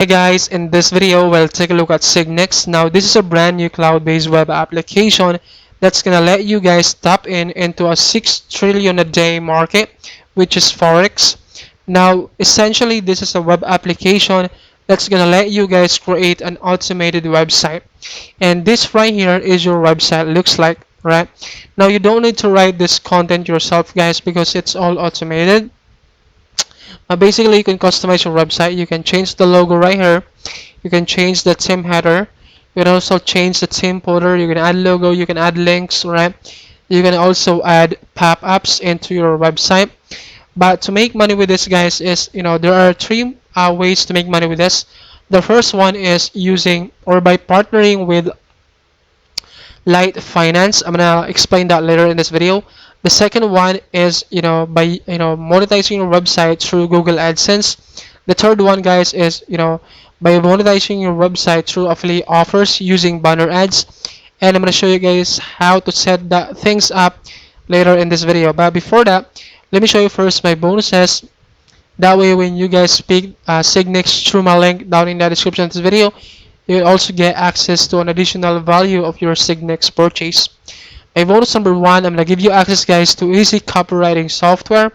Hey guys, in this video we'll take a look at Signex. Now this is a brand new cloud-based web application that's gonna let you guys tap into a 6 trillion a day market, which is Forex. Now essentially this is a web application that's gonna let you guys create an automated website. And this right here is your website looks like, right? Now you don't need to write this content yourself guys because it's all automated. Basically, you can customize your website. You can change the logo right here. You can change the theme header. You can also change the theme footer. You can add logo. You can add links, right? You can also add pop-ups into your website. But to make money with this, guys, is there are three ways to make money with this. The first one is using or by partnering with light finance. I'm gonna explain that later in this video. The second one is by monetizing your website through Google AdSense. The third one guys is by monetizing your website through affiliate offers using banner ads. And I'm gonna show you guys how to set that things up later in this video. But before that, let me show you first my bonuses. That way when you guys pick Signex through my link down in the description of this video, you will also get access to an additional value of your Signex purchase. My bonus number one, I'm gonna give you access, guys, to easy copywriting software.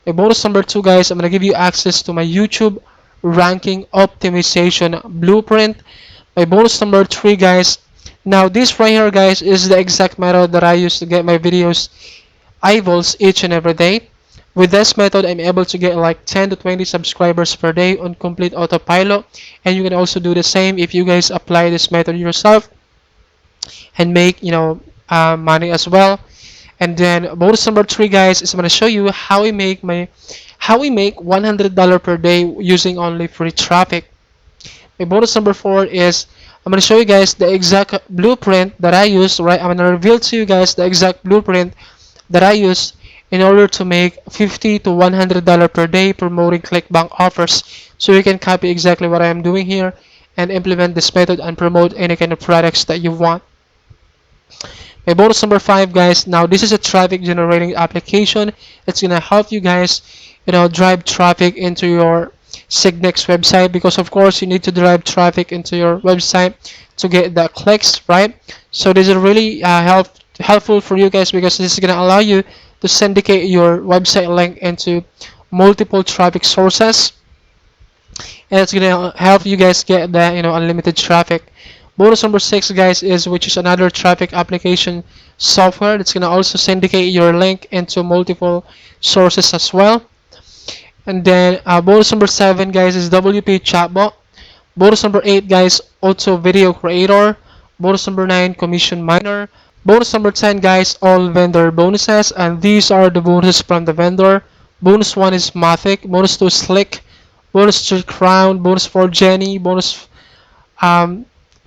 My bonus number two, guys, I'm gonna give you access to my YouTube ranking optimization blueprint. My bonus number three, guys. Now this right here, guys, is the exact method that I use to get my videos eyeballs each and every day. With this method, I'm able to get like 10 to 20 subscribers per day on complete autopilot. And you can also do the same if you guys apply this method yourself and make money as well. And then bonus number three, guys, is I'm gonna show you how we make $100 per day using only free traffic. My bonus number four is I'm gonna show you guys the exact blueprint that I use. Right, I'm gonna reveal to you guys the exact blueprint that I use in order to make $50 to $100 per day promoting clickbank offers. So you can copy exactly what I am doing here and implement this method and promote any kind of products that you want. My bonus number five, guys. Now this is a traffic generating application. It's gonna help you guys, drive traffic into your Signex website because of course you need to drive traffic into your website to get the clicks, right? So this is really helpful for you guys because this is gonna allow you to syndicate your website link into multiple traffic sources, and it's gonna help you guys get the unlimited traffic. Bonus number six, guys, is which is another traffic application software that's gonna also syndicate your link into multiple sources as well. And then bonus number seven, guys, is WP Chatbot. Bonus number eight, guys, Auto Video Creator. Bonus number nine, Commission Miner. Bonus number 10, guys, all vendor bonuses, and these are the bonuses from the vendor. Bonus one is Mavic. Bonus two is Slick. Bonus two Crown. Bonus four Jenny. Bonus um,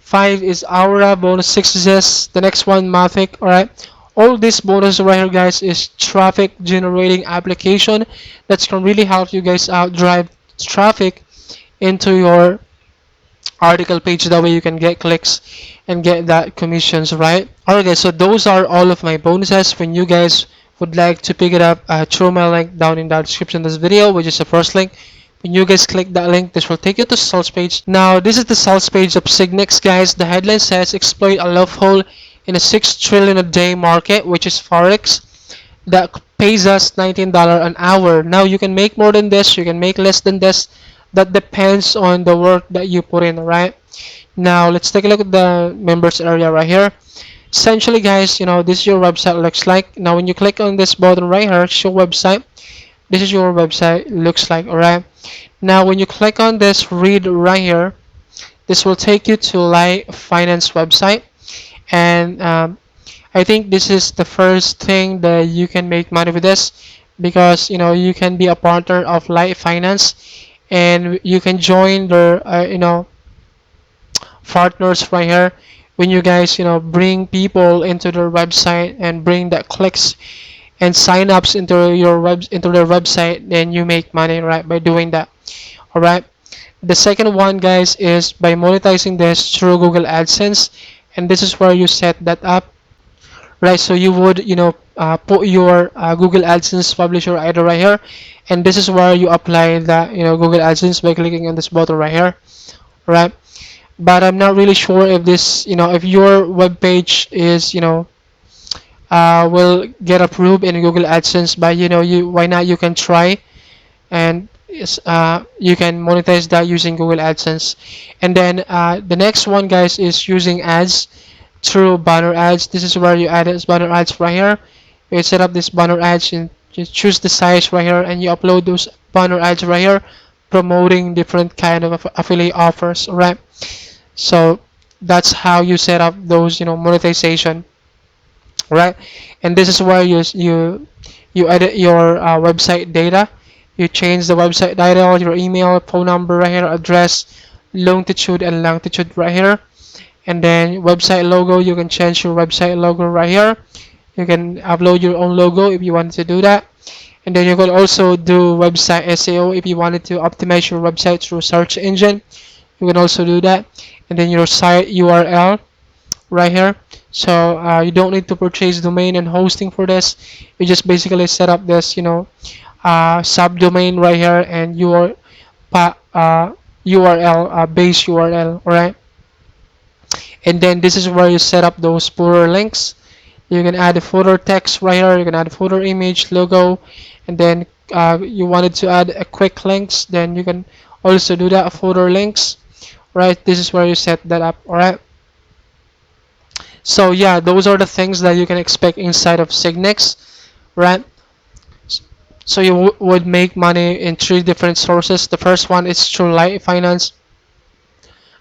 5 is Aura. Bonus 6 is this. The next one, Mavic. Alright. All these bonuses right here, guys, is traffic generating application that's gonna really help you guys out drive traffic into your article page. That way you can get clicks and get that commissions, right? Alright, guys, so those are all of my bonuses. When you guys would like to pick it up, through my link down in the description of this video, which is the first link. When you guys click that link, this will take you to the sales page. Now this is the sales page of Signex, guys. The headline says exploit a loophole in a 6 trillion a day market, which is Forex, that pays us $19 an hour. Now you can make more than this, you can make less than this. That depends on the work that you put in, right? Now let's take a look at the members area right here. Essentially, guys, this is your website looks like. Now when you click on this button right here, show website, this is your website looks like. Alright, now when you click on this read right here, this will take you to Light Finance website. And I think this is the first thing that you can make money with this because you can be a partner of Light Finance and you can join their partners right here. When you guys bring people into their website and bring that clicks and sign-ups into their website, then you make money, right, by doing that. All right, the second one, guys, is by monetizing this through Google AdSense, and this is where you set that up. right? So you would, put your Google AdSense publisher ID right here, and this is where you apply the, Google AdSense by clicking on this button right here, right? But I'm not really sure if this, if your web page is, will get approved in Google AdSense. But why not? You can try, and you can monetize that using Google AdSense. And then the next one, guys, is using ads through banner ads. This is where you add this banner ads right here. You set up this banner ads and just choose the size right here, and you upload those banner ads right here, promoting different kind of affiliate offers. Right. So that's how you set up those, monetization, right? And this is where you edit your website data. You change the website title, your email, phone number right here, address, longitude and latitude right here, and then website logo. You can change your website logo right here. You can upload your own logo if you want to do that. And then you can also do website SEO if you wanted to optimize your website through search engine. You can also do that. And then your site URL right here. So you don't need to purchase domain and hosting for this. You just basically set up this, subdomain right here and your URL, base URL, right? And then this is where you set up those footer links. You can add a footer text right here. You can add a footer image, logo, and then you wanted to add a quick links. Then you can also do that footer links, right? This is where you set that up, all right? So yeah, those are the things that you can expect inside of Signex, right? So you would make money in three different sources. The first one is through Light Finance.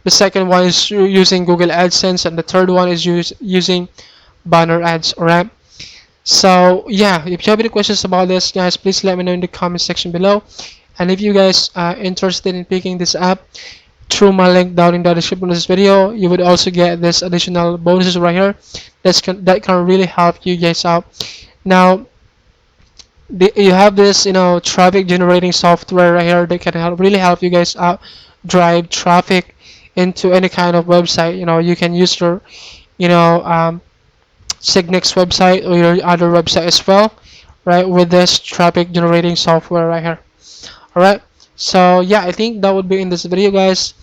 The second one is using Google AdSense, and the third one is using banner ads. Alright. So yeah, if you have any questions about this, guys, please let me know in the comment section below. And if you guys are interested in picking this up, through my link down in the description of this video, you would also get this additional bonuses right here that can really help you guys out. Now you have this, traffic generating software right here that can really help you guys out drive traffic into any kind of website. You can use your, Signex website or your other website as well, right, with this traffic generating software right here. All right. So yeah, I think that would be in this video, guys.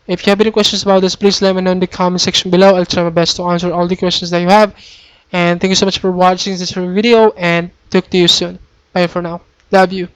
If you have any questions about this, please let me know in the comment section below. I'll try my best to answer all the questions that you have. And thank you so much for watching this video, and talk to you soon. Bye for now. Love you.